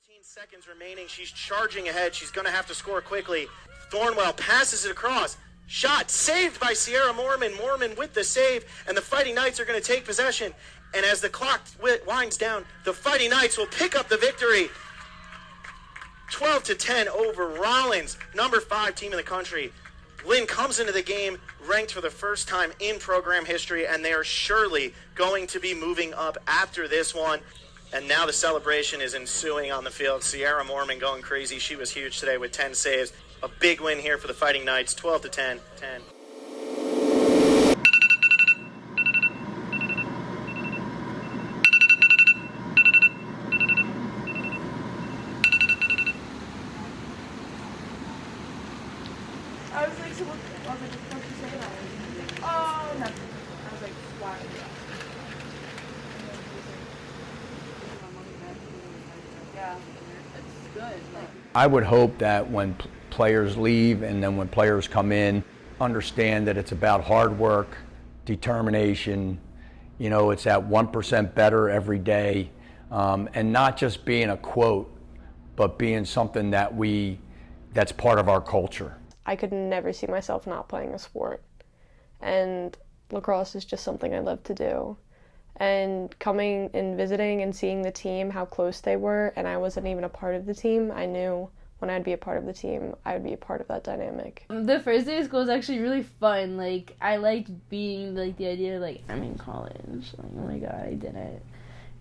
14 seconds remaining. She's charging ahead. She's going to have to score quickly. Thornwell passes it across. Shot saved by Sierra Mormon. Mormon with the save, and the Fighting Knights are going to take possession. And as the clock winds down, the Fighting Knights will pick up the victory. 12-10 over Rollins, number 5 team in the country. Lynn comes into the game ranked for the first time in program history, and they are surely going to be moving up after this one. And now the celebration is ensuing on the field. Sierra Mormon going crazy. She was huge today with 10 saves. A big win here for the Fighting Knights, 12-10. I was like, so what? I was like, what's she saying? Oh, nothing. I was like, why? Yeah, it's good. I would hope that when players leave and then when players come in, understand that it's about hard work, determination, it's that 1% better every day, and not just being a quote, but being something that's part of our culture. I could never see myself not playing a sport, and lacrosse is just something I love to do. And coming and visiting and seeing the team, how close they were, and I wasn't even a part of the team, I knew when I'd be a part of the team, I would be a part of that dynamic. The first day of school was actually really fun. I liked being, the idea, I'm in college. Oh my god, I did it.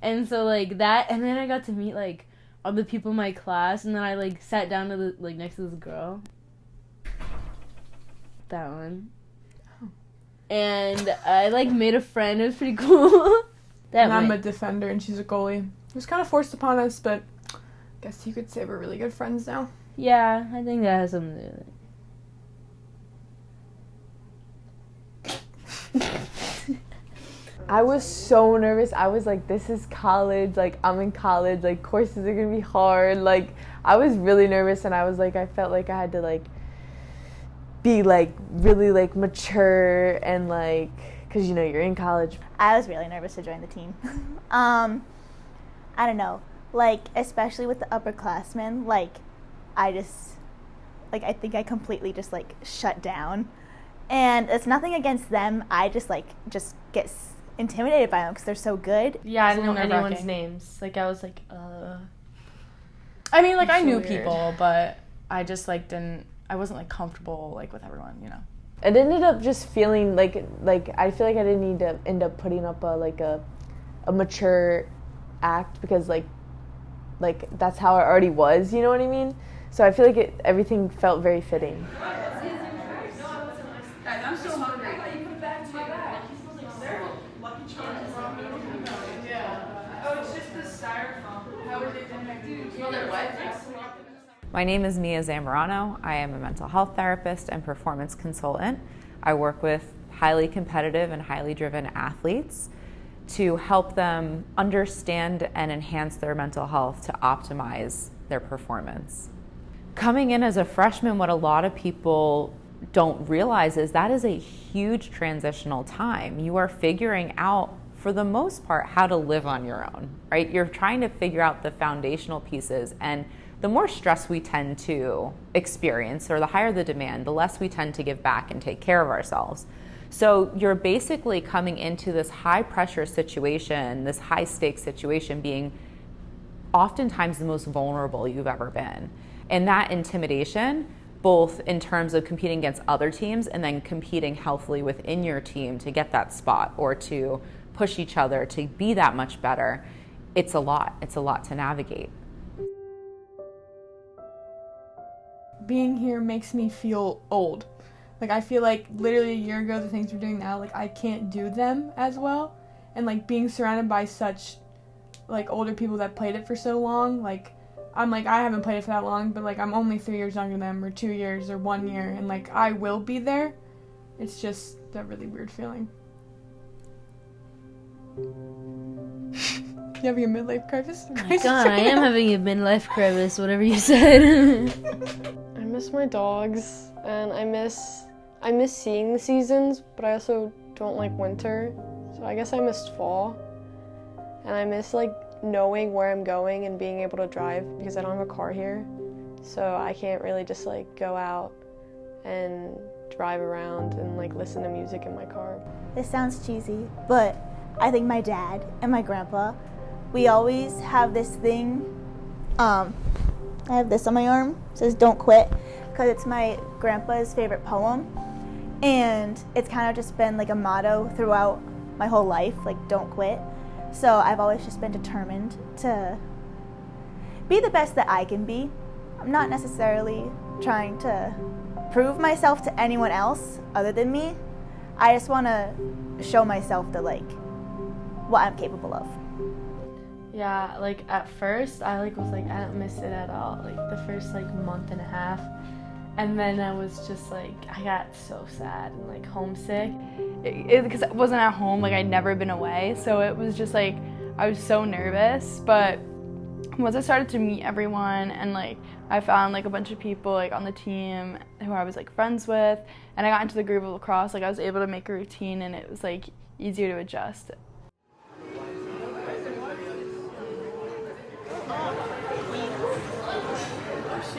And so, that, and then I got to meet, other people in my class, and then I, sat down to next to this girl. That one. And I made a friend. It was pretty cool. And I'm a defender and she's a goalie. It was kind of forced upon us, but I guess you could say we're really good friends now. Yeah, I think that has something to do with it. I was so nervous. I was like, this is college. I'm in college. Courses are gonna be hard. I was really nervous, and I was I felt like I had to be really mature and because you're in college. I was really nervous to join the team. I don't know, especially with the upperclassmen, I just I think I completely just shut down, and it's nothing against them. I just get intimidated by them because they're so good. Yeah, I didn't know anyone's names. I was I mean, I knew people, but I just didn't. I wasn't comfortable with everyone, It ended up just feeling I feel like I didn't need to end up putting up a mature act because that's how I already was, you know what I mean? So I feel like everything felt very fitting. I'm so hungry. You put it back to my bag. Lucky Charms. Yeah. Oh, it's just the styrofoam. How would they do? Smell their wet? My name is Mia Zamorano. I am a mental health therapist and performance consultant. I work with highly competitive and highly driven athletes to help them understand and enhance their mental health to optimize their performance. Coming in as a freshman, what a lot of people don't realize is that is a huge transitional time. You are figuring out, for the most part, how to live on your own, right? You're trying to figure out the foundational pieces, and the more stress we tend to experience, or the higher the demand, the less we tend to give back and take care of ourselves. So you're basically coming into this high pressure situation, this high stakes situation, being oftentimes the most vulnerable you've ever been. And that intimidation, both in terms of competing against other teams and then competing healthily within your team to get that spot or to push each other to be that much better, it's a lot. It's a lot to navigate. Being here makes me feel old. I feel literally a year ago, the things we're doing now, I can't do them as well. And being surrounded by such older people that played it for so long, I'm I haven't played it for that long, but I'm only 3 years younger than them, or 2 years, or 1 year, and I will be there. It's just that really weird feeling. You having a midlife crisis? Oh my god, I am having a midlife crisis, whatever you said. I miss my dogs, and I miss seeing the seasons, but I also don't like winter. So I guess I missed fall. And I miss knowing where I'm going and being able to drive because I don't have a car here. So I can't really just like go out and drive around and like listen to music in my car. This sounds cheesy, but I think my dad and my grandpa, we always have this thing. I have this on my arm. It says "Don't quit," because it's my grandpa's favorite poem, and it's kind of just been like a motto throughout my whole life, like "Don't quit." So I've always just been determined to be the best that I can be. I'm not necessarily trying to prove myself to anyone else other than me. I just want to show myself that like what I'm capable of. Yeah, like at first I like was like I don't miss it at all. Like the first like month and a half. And then I was just like I got so sad and like homesick. Because it wasn't at home, like I'd never been away, so it was just like I was so nervous. But once I started to meet everyone and like I found like a bunch of people like on the team who I was like friends with, and I got into the groove of lacrosse, like I was able to make a routine and it was like easier to adjust.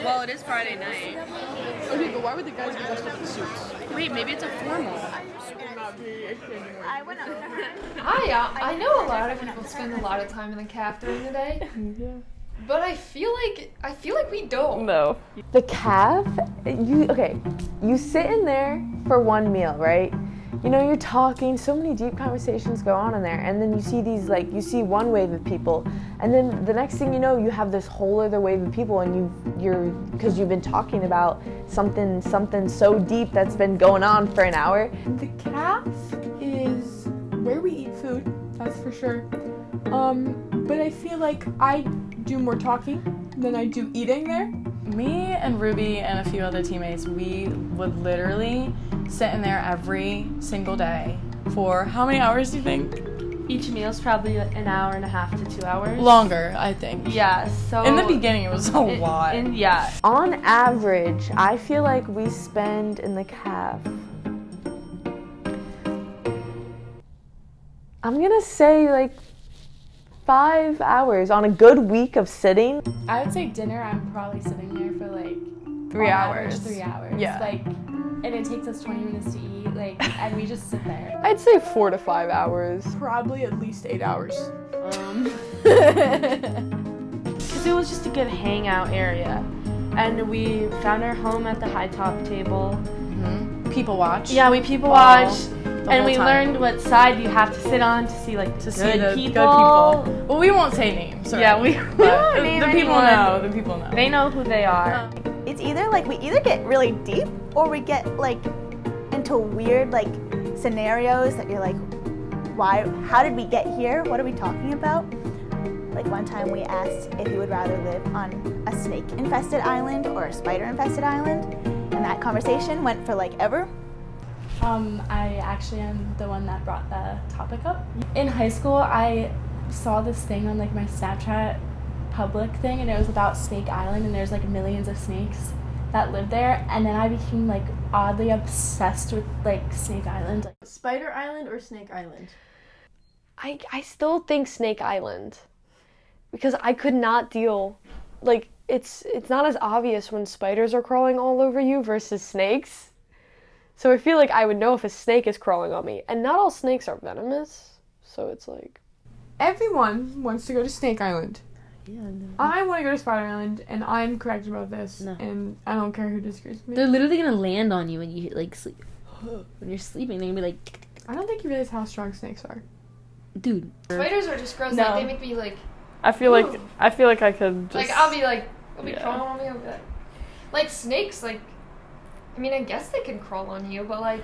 Well, it is Friday night. Okay, but why would the guys be dressed up in suits? Wait, maybe it's a formal. I know a lot of people spend a lot of time in the caf during the day. Yeah. But I feel like we don't. No. The caf, you sit in there for one meal, right? You know, you're talking, so many deep conversations go on in there, and then you see these, like, you see one wave of people, and then the next thing you know, you have this whole other wave of people, and because you've been talking about something so deep that's been going on for an hour. The caf is where we eat food, that's for sure. But I feel like I do more talking than I do eating there. Me and Ruby and a few other teammates, we would literally sit in there every single day for how many hours do you think? Each meal's probably an hour and a half to 2 hours. Longer, I think. Yeah, so... In the beginning, it was a lot. Yeah. On average, I feel like we spend in the caf, I'm gonna say like 5 hours on a good week of sitting. I would say dinner, I'm probably sitting there for like 3 hours. 3 hours. Yeah. Like, and it takes us 20 minutes to eat, like, and we just sit there. I'd say 4 to 5 hours. Probably at least 8 hours. Because it was just a good hangout area. And we found our home at the high top table. Mm-hmm. People watch. Yeah, we people watched. And we learned what side you have to sit on to see like the good people. Well, we won't say names. Right? Yeah, we won't name the people anyone. know. The people know. They know who they are. It's either like we either get really deep or we get like into weird like scenarios that you're like, why? How did we get here? What are we talking about? Like one time we asked if you would rather live on a snake-infested island or a spider-infested island, and that conversation went for like ever. I actually am the one that brought the topic up. In high school, I saw this thing on like my Snapchat public thing, and it was about Snake Island, and there's like millions of snakes that live there, and then I became like oddly obsessed with like Snake Island. Like, Spider Island or Snake Island? I still think Snake Island, because I could not deal, like, it's not as obvious when spiders are crawling all over you versus snakes. So I feel like I would know if a snake is crawling on me. And not all snakes are venomous, so it's like... Everyone wants to go to Snake Island. Yeah, no. I want to go to Spider Island, and I'm correct about this, and I don't care who disagrees with me. They're literally gonna land on you when you like sleep. When you're sleeping, they're gonna be like... I don't think you realize how strong snakes are. Dude. Spiders are just gross. No. Like, they make me like... I feel like I could just... Like, I'll be crawling on me. I'll be like snakes, like... I mean, I guess they can crawl on you, but like...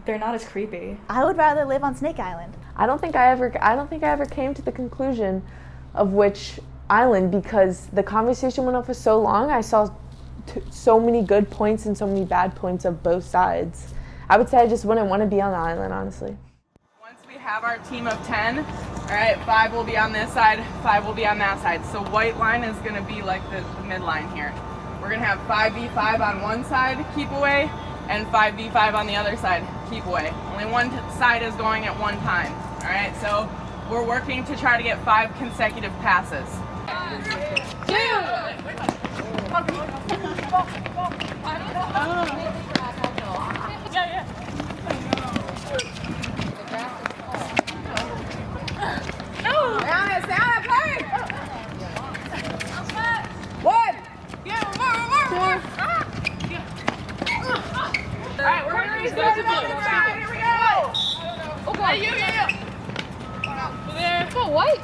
They're not as creepy. I would rather live on Snake Island. I don't think I ever came to the conclusion of which island, because the conversation went on for so long. I saw so many good points and so many bad points of both sides. I would say I just wouldn't want to be on the island, honestly. Once we have our team of 10, all right, 5 will be on this side, 5 will be on that side. So white line is going to be like the midline here. We're going to have 5v5 on one side, keep away, and 5v5 on the other side, keep away. Only one side is going at one time. All right, so we're working to try to get 5 consecutive passes. Alright, we're gonna reset it on the side. Here we go. Okay, you. There. Go white.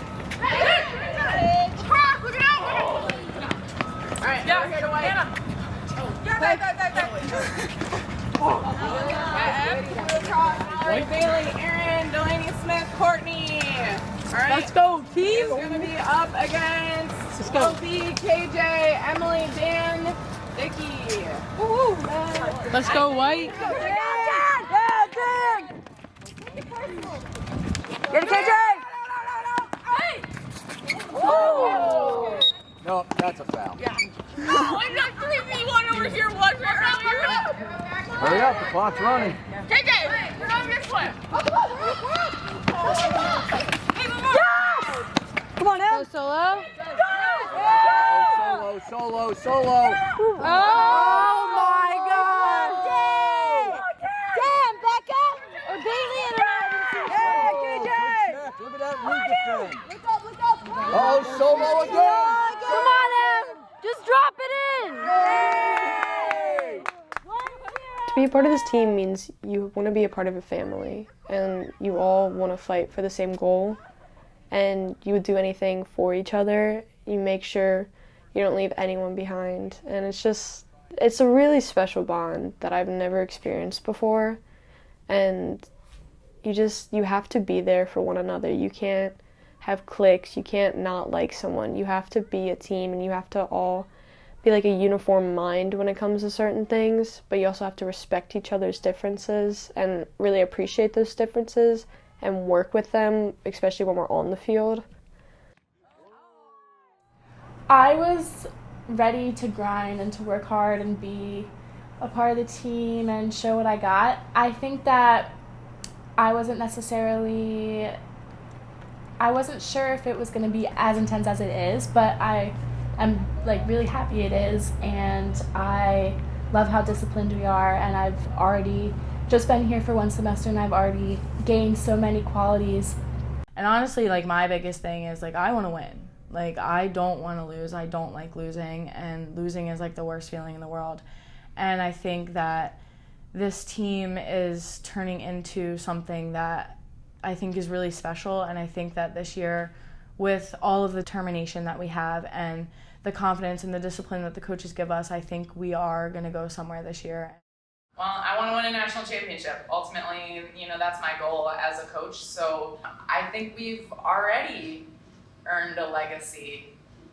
Look it out. Alright, yeah, we're here to white. White Bailey, Aaron, Delaney Smith, Courtney. Alright. Let's go, team. It's gonna be up against Sophie, KJ, Emily, Dan, Vicky. Woohoo! Let's go, White. Get it, KJ! No, that's a foul. Yeah. Oh, I'm not 3v1 over here. One Hurry up, the clock's running. KJ, you're on this one. Come on, Em. Go solo. Solo. Oh my God. Damn, Becca! Or Bailey and Look at that defend. Oh, solo again. Come on, Em! Just drop it in! To be a part of this team means you want to be a part of a family, and you all want to fight for the same goal, and you would do anything for each other. You make sure you don't leave anyone behind, and it's a really special bond that I've never experienced before, and you have to be there for one another. You can't have cliques, you can't not like someone. You have to be a team, and you have to all be like a uniform mind when it comes to certain things, but you also have to respect each other's differences and really appreciate those differences and work with them, especially when we're on the field. I was ready to grind and to work hard and be a part of the team and show what I got. I think that I wasn't sure if it was going to be as intense as it is, but I'm really happy it is, and I love how disciplined we are, and I've already just been here for 1 semester and I've already gained so many qualities. And honestly, my biggest thing is I want to win. I don't want to lose. I don't like losing, and losing is the worst feeling in the world. And I think that this team is turning into something that I think is really special, and I think that this year, with all of the determination that we have and the confidence and the discipline that the coaches give us, I think we are going to go somewhere this year. Well, I want to win a national championship. Ultimately, that's my goal as a coach. So I think we've already earned a legacy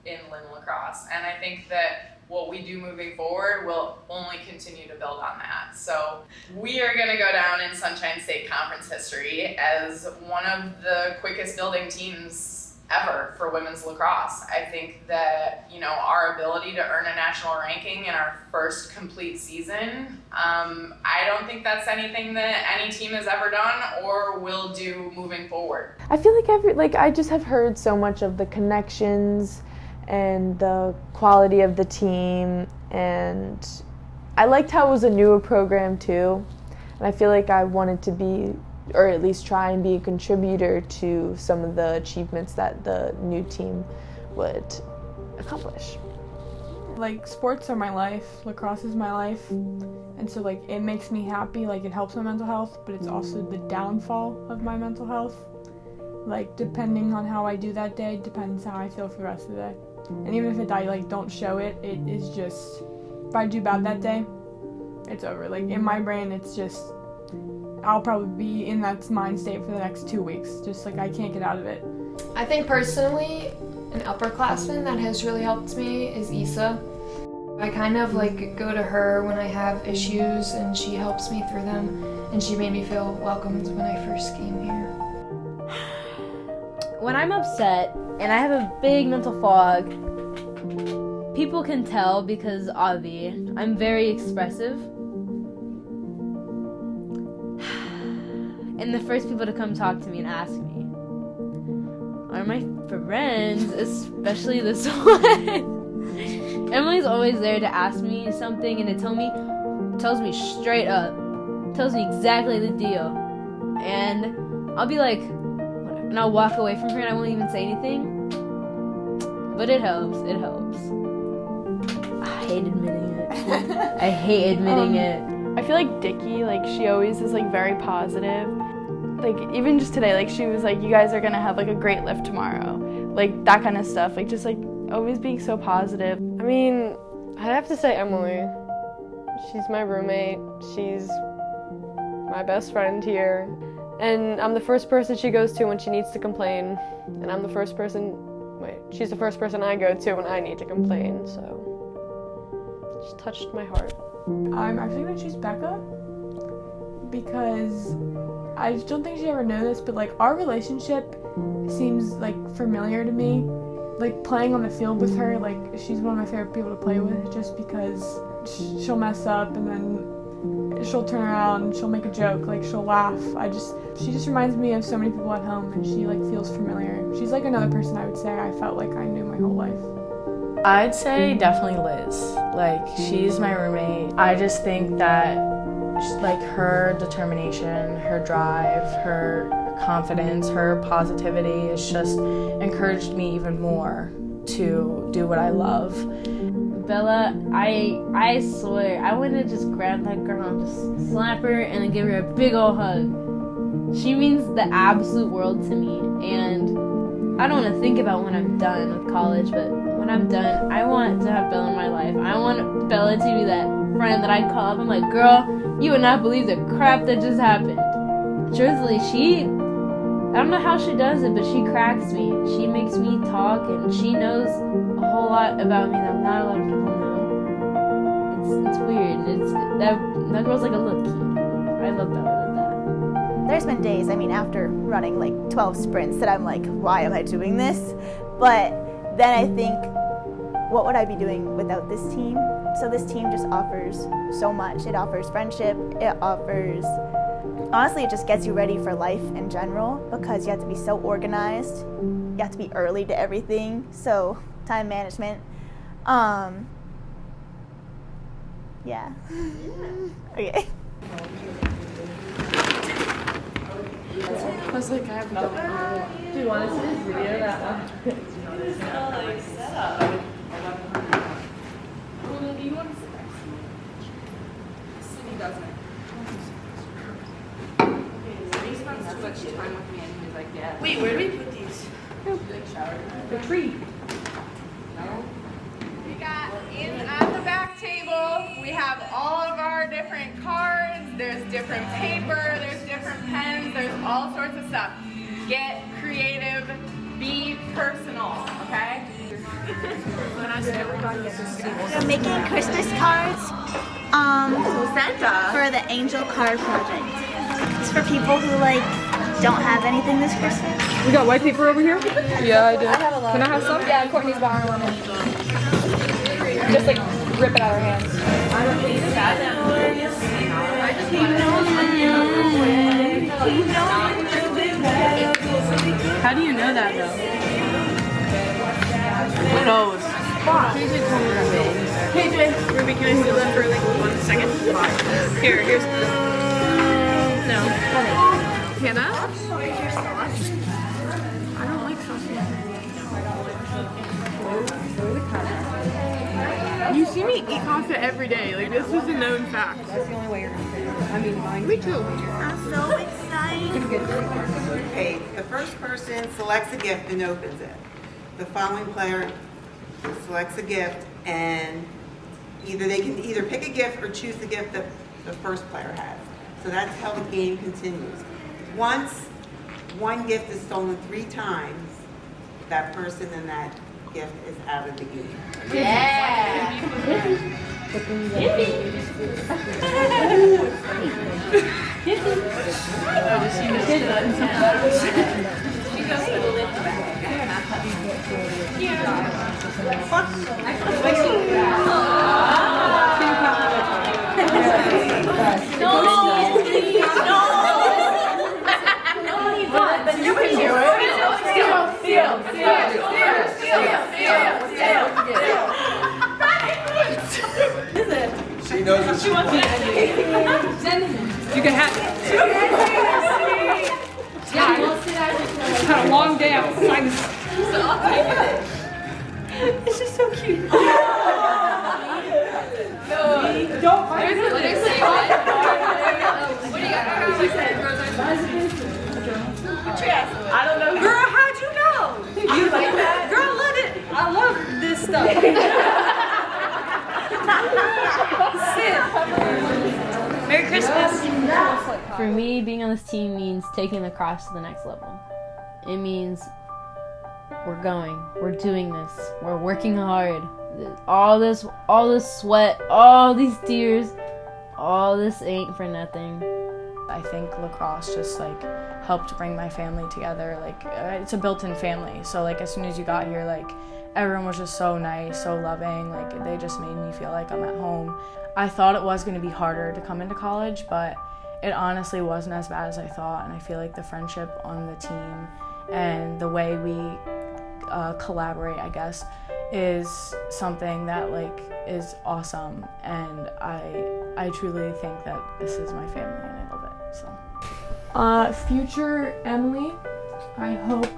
in Lynn Lacrosse. And I think that what we do moving forward will only continue to build on that. So we are going to go down in Sunshine State Conference history as one of the quickest building teams ever for women's lacrosse. I think that, our ability to earn a national ranking in our first complete season, I don't think that's anything that any team has ever done or will do moving forward. I feel like I just have heard so much of the connections and the quality of the team, and I liked how it was a newer program too, and I feel like I wanted to be, or at least try and be, a contributor to some of the achievements that the new team would accomplish. Sports are my life, lacrosse is my life, and so it makes me happy, it helps my mental health, but it's also the downfall of my mental health. Depending on how I do that day depends how I feel for the rest of the day. And even if I don't show it, it is just, if I do bad that day, it's over. In my brain, it's just, I'll probably be in that mind state for the next 2 weeks. Just I can't get out of it. I think personally, an upperclassman that has really helped me is Issa. I kind of go to her when I have issues, and she helps me through them, and she made me feel welcomed when I first came here. When I'm upset and I have a big mental fog, people can tell because Avi, I'm very expressive. And the first people to come talk to me and ask me. are my friends, especially this one. Emily's always there to ask me something, and it tells me straight up, tells me exactly the deal, and I'll be like, whatever, and I'll walk away from her and I won't even say anything. But it helps. It helps. I hate admitting it. I hate admitting it. I feel like Dickie, like she always is like very positive. Like even just today, like she was like, you guys are gonna have like a great lift tomorrow. Like that kind of stuff. Like just like always being so positive. I mean, I'd have to say Emily. She's my roommate. She's my best friend here. And I'm the first person she goes to when she needs to complain. And I'm the first person, she's the first person I go to when I need to complain, so. Just touched my heart. I'm actually gonna choose Becca because I just don't think she ever knew this, but like our relationship seems like familiar to me. Like playing on the field with her, like she's one of my favorite people to play with just because she'll mess up and then she'll turn around and she'll make a joke, like she'll laugh. She just reminds me of so many people at home and she like feels familiar. She's like another person I would say I felt like I knew my whole life. I'd say definitely Liz. Like, she's my roommate. I just think that, like, her determination, her drive, her confidence, her positivity has just encouraged me even more to do what I love. Bella, I swear, I want to just grab that girl and just slap her and then give her a big old hug. She means the absolute world to me, and I don't want to think about when I'm done with college, but when I'm done, I want to have Bella in my life. I want Bella to be that friend that I call up. I'm like, girl, you would not believe the crap that just happened. Truthfully, I don't know how she does it, but she cracks me. She makes me talk, and she knows a whole lot about me that not a lot of people know. It's weird. That girl's like a little key. I love Bella with that. There's been days, after running like 12 sprints that I'm like, why am I doing this? But then I think, what would I be doing without this team? So this team just offers so much. It offers friendship, honestly, it just gets you ready for life in general because you have to be so organized. You have to be early to everything, so time management. Yeah. Okay. I was like, I have nothing. Do you want to see this video that one? Do you want to sit next to me? Cindy doesn't. He spends too much time with me, and he's like, yeah. Wait, where do we put these? The tree. No. We got on the back table, we have all of our different cards. There's different paper, there's different pens, there's all sorts of stuff. Get creative, be personal, okay? I'm making Christmas cards Santa. for the Angel Card Project. It's for people who don't have anything this Christmas. We got white paper over here? Yeah, I do. Can I have some? Yeah, Courtney's borrowing one. Just rip it out of her hands. I don't think How do you know that though? Who knows? KJ, Ruby, can I hold that for 1 second? Here's. No. Hannah? I don't like sausage. You see me eat pasta every day. This is a known fact. That's the only way you're gonna fit it. I mean, mine. Me too. I'm so excited. Okay, the first person selects a gift and opens it. The following player selects a gift and they can either pick a gift or choose the gift that the first player has. So that's how the game continues. Once one gift is stolen 3 times, that person and that gift is out of the game. Yeah. You can do it. Steal. She knows what she wants. You can have it. It's had a long day outside. So I'll take it. It's just so cute. No, don't fight. What do you got? I don't know. Girl, how'd you know? You like that? Girl, let it. I love this stuff. Sit. Merry Christmas. For me, being on this team means taking lacrosse to the next level. It means we're going, we're doing this, we're working hard. All this sweat, all these tears, all this ain't for nothing. I think lacrosse just like helped bring my family together. Like it's a built-in family. So like as soon as you got here, like everyone was just so nice, so loving. Like they just made me feel like I'm at home. I thought it was going to be harder to come into college, but it honestly wasn't as bad as I thought. And I feel like the friendship on the team and the way we collaborate, I guess, is something that like is awesome. And I truly think that this is my family and I love it. So. Future Emily, I hope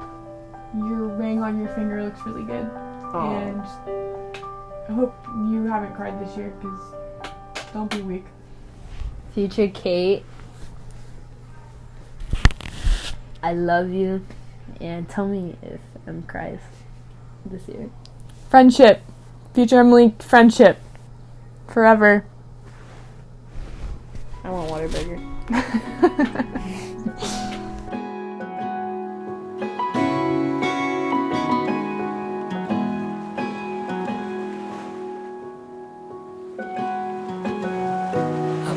your ring on your finger looks really good. Aww. And I hope you haven't cried this year, because don't be weak. Future Kate, I love you, and tell me if I'm cries this year. Friendship. Future Emily, friendship. Forever. I want Whataburger.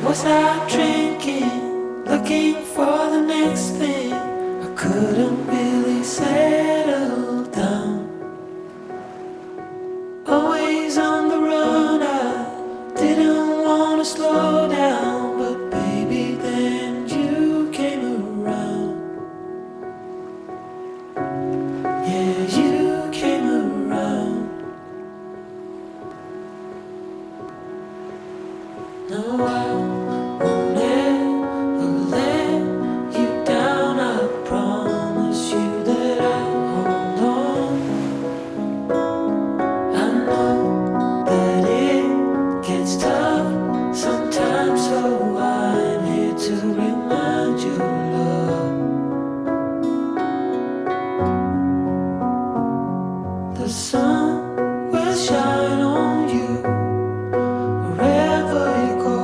Was out drinking, looking for the next thing. I couldn't really settle down. Always on the run, I didn't want to slow down. But baby, then you came around. Yeah, you came around. No, I won't ever let you down. I promise you that I'll hold on. I know that it gets tough sometimes, so I'm here to remind you, love. The sun will shine on you wherever you go.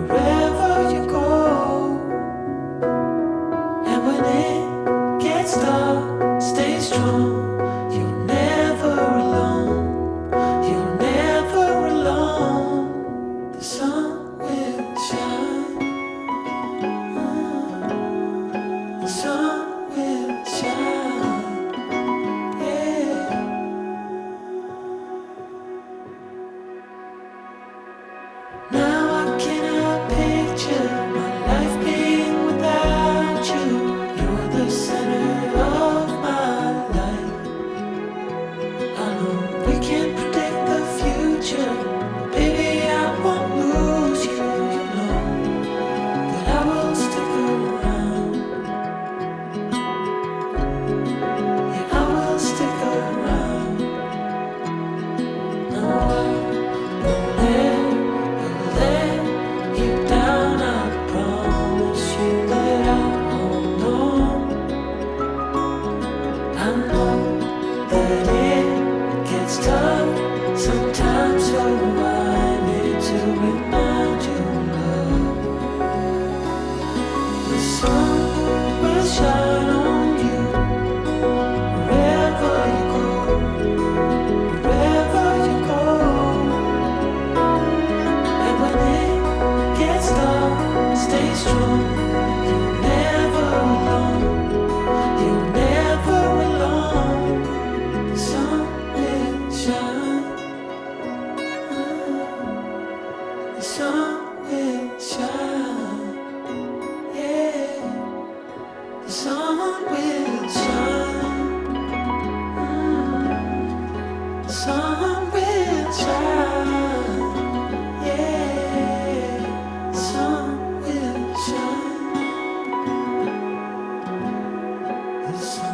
Wherever you go, and when it gets dark, stay strong. You're never alone. You're never alone. The sun will shine. The sun will shine. Yeah. the sun.